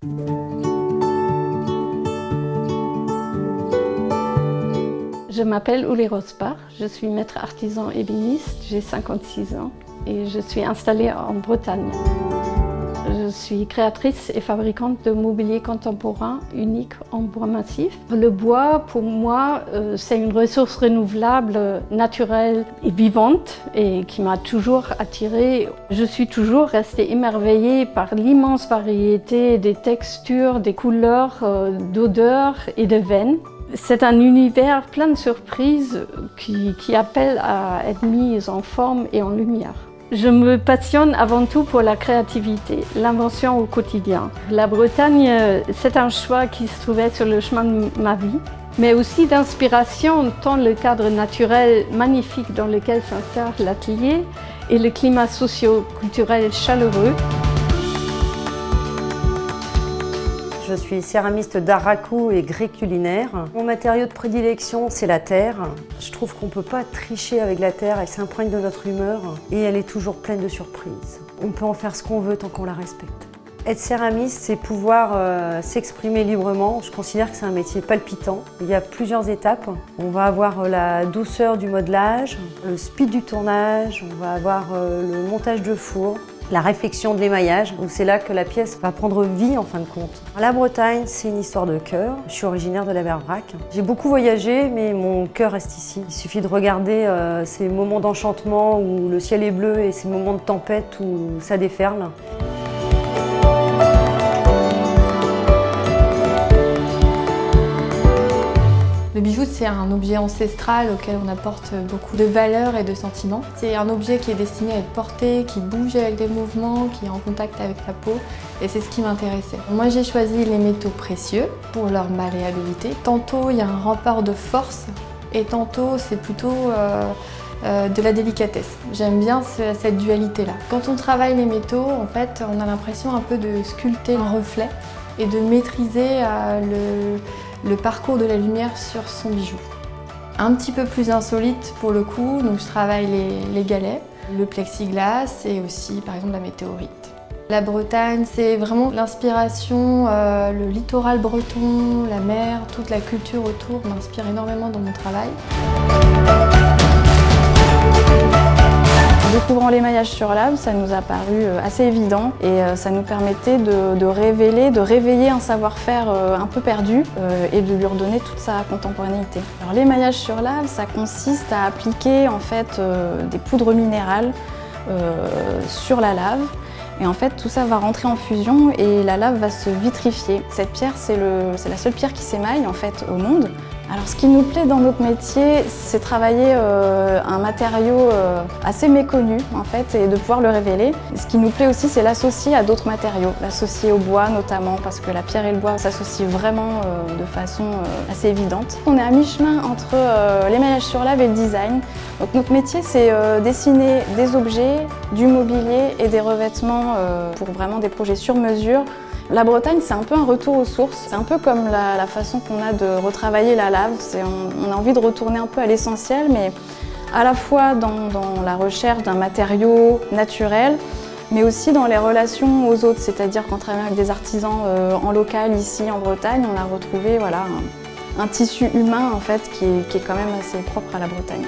Je m'appelle Uli Rosbach, je suis maître artisan ébéniste, j'ai 56 ans et je suis installée en Bretagne. Je suis créatrice et fabricante de mobilier contemporain unique en bois massif. Le bois, pour moi, c'est une ressource renouvelable, naturelle et vivante et qui m'a toujours attirée. Je suis toujours restée émerveillée par l'immense variété des textures, des couleurs, d'odeurs et de veines. C'est un univers plein de surprises qui appelle à être mis en forme et en lumière. Je me passionne avant tout pour la créativité, l'invention au quotidien. La Bretagne, c'est un choix qui se trouvait sur le chemin de ma vie, mais aussi d'inspiration tant le cadre naturel magnifique dans lequel s'insère l'atelier et le climat socio-culturel chaleureux. Je suis céramiste d'art raku et grès culinaire. Mon matériau de prédilection, c'est la terre. Je trouve qu'on ne peut pas tricher avec la terre, elle s'imprègne de notre humeur et elle est toujours pleine de surprises. On peut en faire ce qu'on veut tant qu'on la respecte. Être céramiste, c'est pouvoir s'exprimer librement. Je considère que c'est un métier palpitant. Il y a plusieurs étapes. On va avoir la douceur du modelage, le speed du tournage, on va avoir le montage de four, la réflexion de l'émaillage, où c'est là que la pièce va prendre vie en fin de compte. La Bretagne, c'est une histoire de cœur. Je suis originaire de la Berbrac. J'ai beaucoup voyagé, mais mon cœur reste ici. Il suffit de regarder ces moments d'enchantement où le ciel est bleu et ces moments de tempête où ça déferle. Le bijou, c'est un objet ancestral auquel on apporte beaucoup de valeurs et de sentiments. C'est un objet qui est destiné à être porté, qui bouge avec des mouvements, qui est en contact avec la peau, et c'est ce qui m'intéressait. Moi, j'ai choisi les métaux précieux pour leur malléabilité. Tantôt, il y a un rempart de force, et tantôt, c'est plutôt de la délicatesse. J'aime bien cette dualité-là. Quand on travaille les métaux, en fait, on a l'impression un peu de sculpter un reflet et de maîtriser le parcours de la lumière sur son bijou. Un petit peu plus insolite pour le coup, donc je travaille les galets, le plexiglas et aussi par exemple la météorite. La Bretagne, c'est vraiment l'inspiration, le littoral breton, la mer, toute la culture autour m'inspire énormément dans mon travail. En découvrant l'émaillage sur lave, ça nous a paru assez évident et ça nous permettait de réveiller un savoir-faire un peu perdu et de lui redonner toute sa contemporanéité. Alors l'émaillage sur lave, ça consiste à appliquer en fait des poudres minérales sur la lave. Et en fait, tout ça va rentrer en fusion et la lave va se vitrifier. Cette pierre, c'est la seule pierre qui s'émaille en fait au monde. Alors ce qui nous plaît dans notre métier, c'est travailler un matériau assez méconnu en fait et de pouvoir le révéler. Ce qui nous plaît aussi, c'est l'associer à d'autres matériaux, l'associer au bois notamment parce que la pierre et le bois s'associent vraiment de façon assez évidente. On est à mi-chemin entre l'émaillage sur lave et le design. Donc notre métier, c'est dessiner des objets, du mobilier et des revêtements pour vraiment des projets sur mesure. La Bretagne, c'est un peu un retour aux sources. C'est un peu comme la façon qu'on a de retravailler la lave. On a envie de retourner un peu à l'essentiel, mais à la fois dans la recherche d'un matériau naturel, mais aussi dans les relations aux autres. C'est-à-dire qu'en travaillant avec des artisans en local, ici en Bretagne, on a retrouvé voilà, un tissu humain en fait, qui est quand même assez propre à la Bretagne.